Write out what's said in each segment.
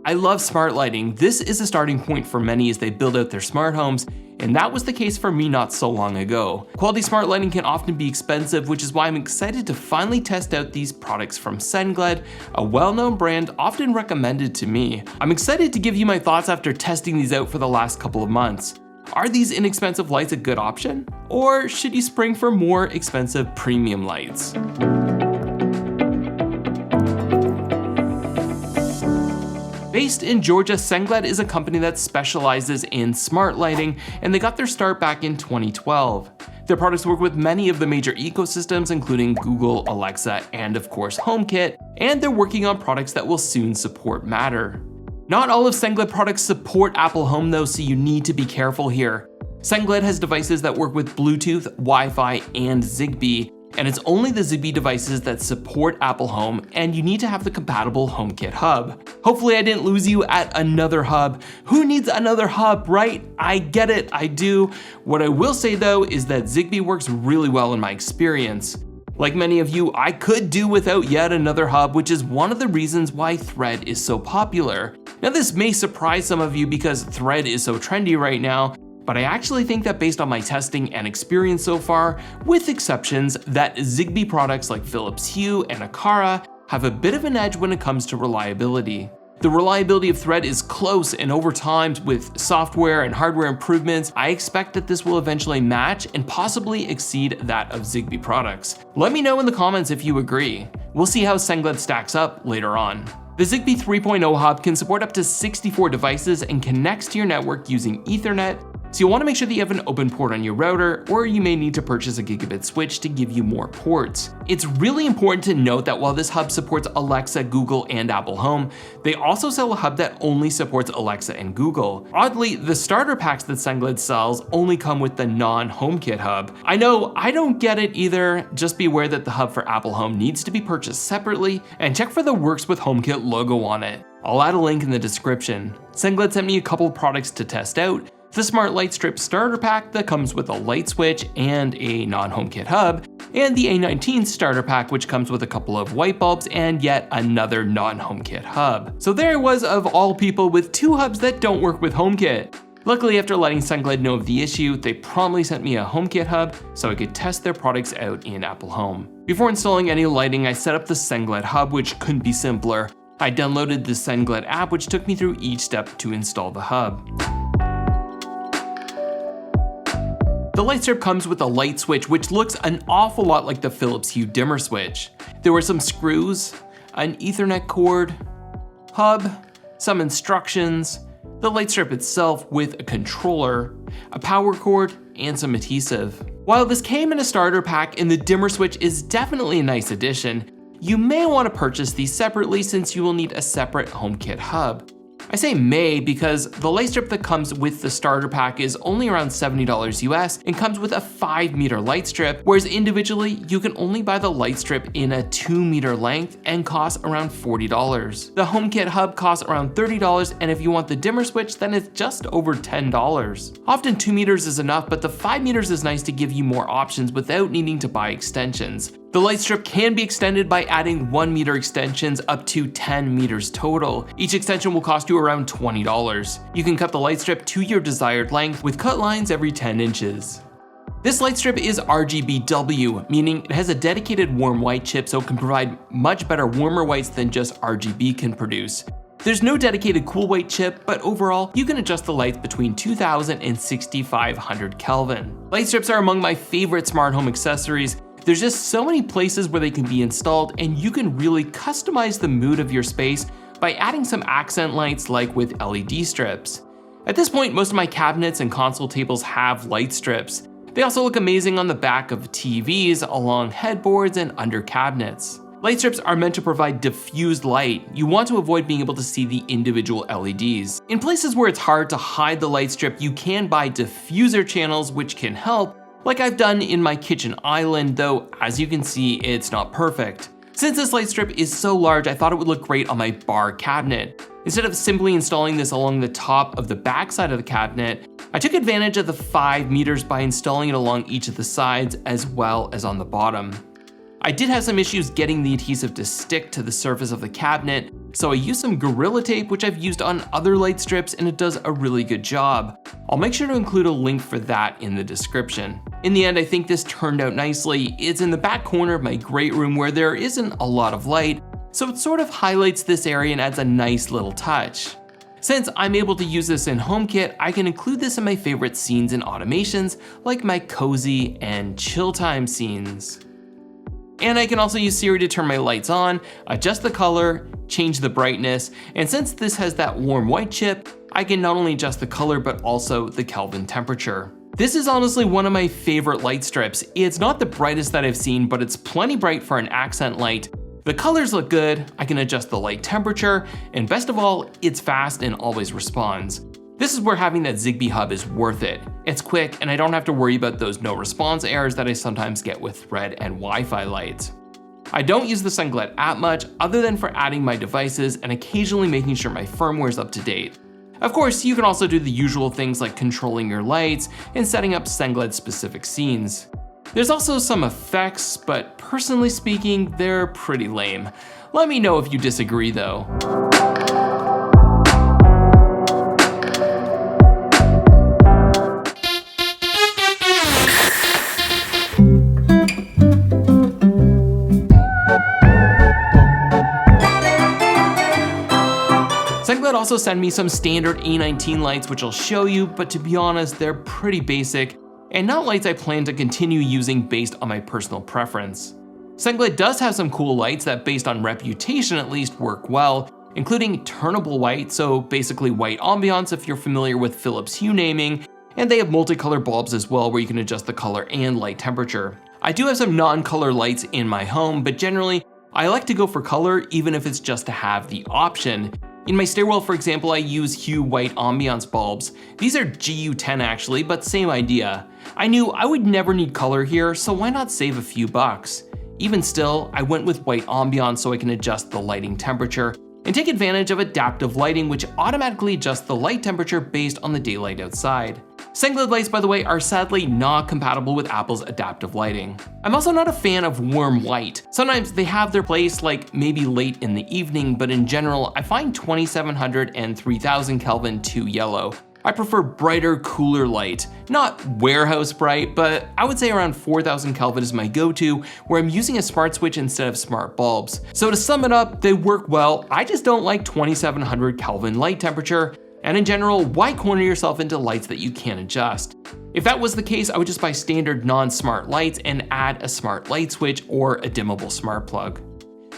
I love smart lighting. This is a starting point for many as they build out their smart homes, and that was the case for me not so long ago. Quality smart lighting can often be expensive, which is why I'm excited to finally test out these products from Sengled, a well-known brand often recommended to me. I'm excited to give you my thoughts after testing these out for the last couple of months. Are these inexpensive lights a good option? Or should you spring for more expensive premium lights? Based in Georgia, Sengled is a company that specializes in smart lighting, and they got their start back in 2012. Their products work with many of the major ecosystems, including Google, Alexa, and of course HomeKit, and they're working on products that will soon support Matter. Not all of Sengled products support Apple Home though, so you need to be careful here. Sengled has devices that work with Bluetooth, Wi-Fi, and Zigbee, and it's only the Zigbee devices that support Apple Home, and you need to have the compatible HomeKit Hub. Hopefully I didn't lose you at another hub. Who needs another hub, right? I get it, I do. What I will say though is that Zigbee works really well in my experience. Like many of you, I could do without yet another hub, which is one of the reasons why Thread is so popular. Now this may surprise some of you because Thread is so trendy right now, but I actually think that based on my testing and experience so far, with exceptions, that Zigbee products like Philips Hue and Aqara have a bit of an edge when it comes to reliability. The reliability of Thread is close, and over time, with software and hardware improvements, I expect that this will eventually match and possibly exceed that of Zigbee products. Let me know in the comments if you agree. We'll see how Sengled stacks up later on. The Zigbee 3.0 hub can support up to 64 devices and connects to your network using Ethernet, so you'll want to make sure that you have an open port on your router, or you may need to purchase a gigabit switch to give you more ports. It's really important to note that while this hub supports Alexa, Google, and Apple Home, they also sell a hub that only supports Alexa and Google. Oddly, the starter packs that Sengled sells only come with the non-HomeKit hub. I know, I don't get it either. Just be aware that the hub for Apple Home needs to be purchased separately, and check for the Works with HomeKit logo on it. I'll add a link in the description. Sengled sent me a couple products to test out: the Smart Lightstrip Starter Pack that comes with a light switch and a non-HomeKit hub, and the A19 Starter Pack, which comes with a couple of white bulbs and yet another non-HomeKit hub. So there I was, of all people, with two hubs that don't work with HomeKit. Luckily, after letting Sengled know of the issue, they promptly sent me a HomeKit hub so I could test their products out in Apple Home. Before installing any lighting, I set up the Sengled hub, which couldn't be simpler. I downloaded the Sengled app, which took me through each step to install the hub. The Lightstrip comes with a light switch, which looks an awful lot like the Philips Hue dimmer switch. There were some screws, an Ethernet cord, hub, some instructions, the Lightstrip itself with a controller, a power cord, and some adhesive. While this came in a starter pack and the dimmer switch is definitely a nice addition, you may want to purchase these separately since you will need a separate HomeKit hub. I say may because the Lightstrip that comes with the starter pack is only around $70 US and comes with a 5-meter light strip, whereas individually you can only buy the Lightstrip in a 2-meter length and costs around $40. The HomeKit hub costs around $30, and if you want the dimmer switch, then it's just over $10. Often 2 meters is enough, but the 5 meters is nice to give you more options without needing to buy extensions. The Lightstrip can be extended by adding 1-meter extensions up to 10 meters total. Each extension will cost you around $20. You can cut the Lightstrip to your desired length with cut lines every 10 inches. This Lightstrip is RGBW, meaning it has a dedicated warm white chip so it can provide much better warmer whites than just RGB can produce. There's no dedicated cool white chip, but overall, you can adjust the lights between 2000 and 6500 Kelvin. Lightstrips are among my favorite smart home accessories. There's just so many places where they can be installed, and you can really customize the mood of your space by adding some accent lights like with LED strips. At this point, most of my cabinets and console tables have light strips. They also look amazing on the back of TVs, along headboards, and under cabinets. Light strips are meant to provide diffused light. You want to avoid being able to see the individual LEDs. In places where it's hard to hide the light strip, you can buy diffuser channels, which can help, like I've done in my kitchen island, though as you can see, it's not perfect. Since this light strip is so large, I thought it would look great on my bar cabinet. Instead of simply installing this along the top of the back side of the cabinet, I took advantage of the 5 meters by installing it along each of the sides as well as on the bottom. I did have some issues getting the adhesive to stick to the surface of the cabinet, So I used some Gorilla Tape, which I've used on other light strips, and it does a really good job. I'll make sure to include a link for that in the description. In the end, I think this turned out nicely. It's in the back corner of my great room where there isn't a lot of light, so it sort of highlights this area and adds a nice little touch. Since I'm able to use this in HomeKit, I can include this in my favorite scenes and automations, like my cozy and chill time scenes. And I can also use Siri to turn my lights on, adjust the color, change the brightness, and since this has that warm white chip, I can not only adjust the color but also the Kelvin temperature. This is honestly one of my favorite light strips. It's not the brightest that I've seen, but it's plenty bright for an accent light. The colors look good, I can adjust the light temperature, and best of all, it's fast and always responds. This is where having that Zigbee hub is worth it. It's quick and I don't have to worry about those no response errors that I sometimes get with Thread and Wi-Fi lights. I don't use the Sengled app much other than for adding my devices and occasionally making sure my firmware is up to date. Of course, you can also do the usual things like controlling your lights and setting up Sengled specific scenes. There's also some effects, but personally speaking, they're pretty lame. Let me know if you disagree though. Sengled also sent me some standard A19 lights, which I'll show you, but to be honest, they're pretty basic and not lights I plan to continue using based on my personal preference. Sengled does have some cool lights that, based on reputation at least, work well, including turnable white, so basically white ambiance if you're familiar with Philips Hue naming, and they have multicolor bulbs as well where you can adjust the color and light temperature. I do have some non-color lights in my home, but generally, I like to go for color even if it's just to have the option. In my stairwell, for example, I use Hue white ambiance bulbs. These are GU10 actually, but same idea. I knew I would never need color here, so why not save a few bucks? Even still, I went with white ambiance so I can adjust the lighting temperature and take advantage of adaptive lighting, which automatically adjusts the light temperature based on the daylight outside. Sengled lights, by the way, are sadly not compatible with Apple's adaptive lighting. I'm also not a fan of warm white. Sometimes they have their place, like maybe late in the evening, but in general, I find 2700 and 3000 Kelvin too yellow. I prefer brighter, cooler light. Not warehouse bright, but I would say around 4000 Kelvin is my go-to, where I'm using a smart switch instead of smart bulbs. So to sum it up, they work well, I just don't like 2700 Kelvin light temperature, and in general, why corner yourself into lights that you can't adjust? If that was the case, I would just buy standard non-smart lights and add a smart light switch or a dimmable smart plug.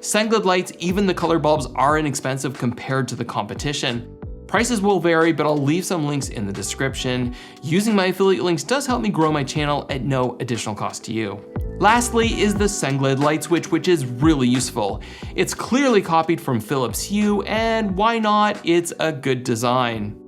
Sengled lights, even the color bulbs, are inexpensive compared to the competition. Prices will vary, but I'll leave some links in the description. Using my affiliate links does help me grow my channel at no additional cost to you. Lastly is the Sengled light switch, which is really useful. It's clearly copied from Philips Hue, and why not? It's a good design.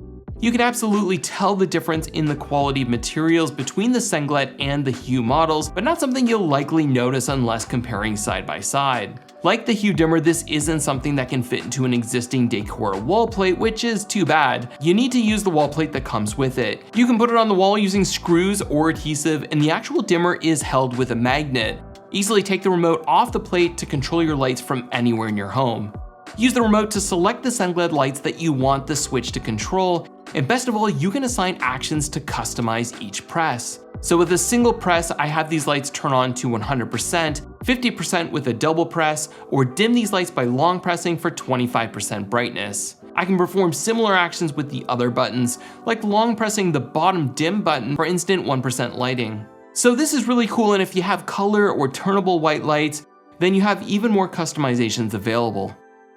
You can absolutely tell the difference in the quality of materials between the Sengled and the Hue models, but not something you'll likely notice unless comparing side by side. Like the Hue dimmer, this isn't something that can fit into an existing decor wall plate, which is too bad. You need to use the wall plate that comes with it. You can put it on the wall using screws or adhesive, and the actual dimmer is held with a magnet. Easily take the remote off the plate to control your lights from anywhere in your home. Use the remote to select the Sengled lights that you want the switch to control, and best of all, you can assign actions to customize each press. So with a single press, I have these lights turn on to 100%, 50% with a double press, or dim these lights by long pressing for 25% brightness. I can perform similar actions with the other buttons, like long pressing the bottom dim button for instant 1% lighting. So this is really cool, and if you have color or turnable white lights, then you have even more customizations available.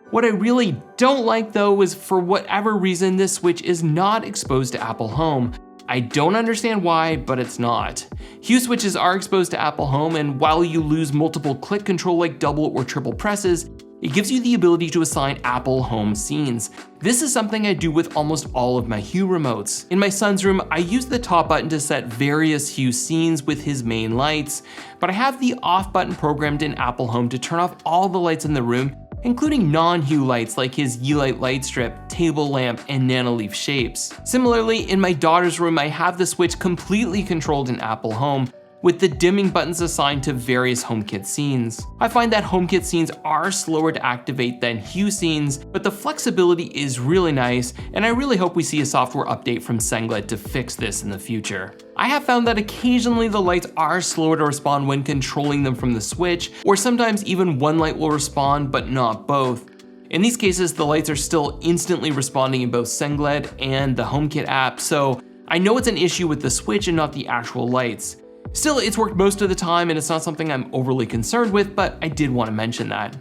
What I really don't like though is, for whatever reason, this switch is not exposed to Apple Home. I don't understand why, but it's not. Hue switches are exposed to Apple Home, and while you lose multiple click control like double or triple presses, it gives you the ability to assign Apple Home scenes. This is something I do with almost all of my Hue remotes. In my son's room, I use the top button to set various Hue scenes with his main lights, but I have the off button programmed in Apple Home to turn off all the lights in the room, including non-Hue lights like his Lloyd Lightstrip, table lamp, and nanoleaf shapes. Similarly, in my daughter's room, I have the switch completely controlled in Apple Home, with the dimming buttons assigned to various HomeKit scenes. I find that HomeKit scenes are slower to activate than Hue scenes, but the flexibility is really nice, and I really hope we see a software update from Sengled to fix this in the future. I have found that occasionally the lights are slower to respond when controlling them from the switch, or sometimes even one light will respond but not both. In these cases, the lights are still instantly responding in both Sengled and the HomeKit app, so I know it's an issue with the switch and not the actual lights. Still, it's worked most of the time and it's not something I'm overly concerned with, but I did want to mention that.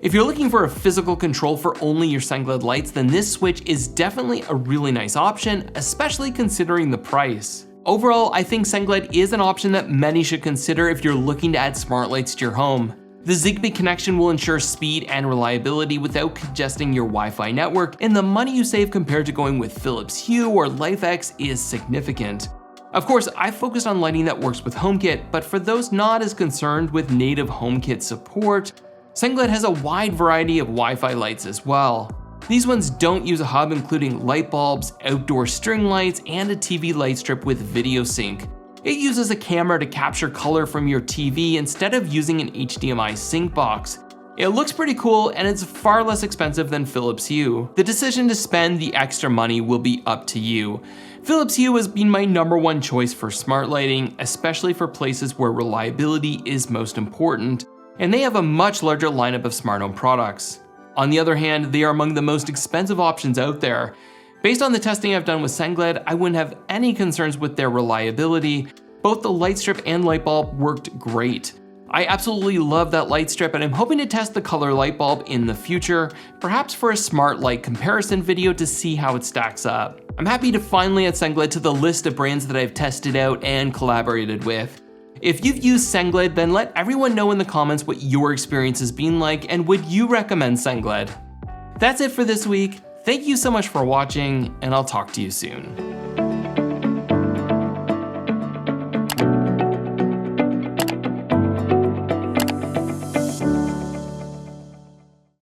If you're looking for a physical control for only your Sengled lights, then this switch is definitely a really nice option, especially considering the price. Overall, I think Sengled is an option that many should consider if you're looking to add smart lights to your home. The Zigbee connection will ensure speed and reliability without congesting your Wi-Fi network, and the money you save compared to going with Philips Hue or LifeX is significant. Of course, I focused on lighting that works with HomeKit, but for those not as concerned with native HomeKit support, Sengled has a wide variety of Wi-Fi lights as well. These ones don't use a hub, including light bulbs, outdoor string lights, and a TV light strip with video sync. It uses a camera to capture color from your TV instead of using an HDMI sync box. It looks pretty cool and it's far less expensive than Philips Hue. The decision to spend the extra money will be up to you. Philips Hue has been my #1 choice for smart lighting, especially for places where reliability is most important, and they have a much larger lineup of smart home products. On the other hand, they are among the most expensive options out there. Based on the testing I've done with Sengled, I wouldn't have any concerns with their reliability. Both the Lightstrip and light bulb worked great. I absolutely love that light strip, and I'm hoping to test the color light bulb in the future, perhaps for a smart light comparison video to see how it stacks up. I'm happy to finally add Sengled to the list of brands that I've tested out and collaborated with. If you've used Sengled, then let everyone know in the comments what your experience has been like, and would you recommend Sengled? That's it for this week. Thank you so much for watching, and I'll talk to you soon.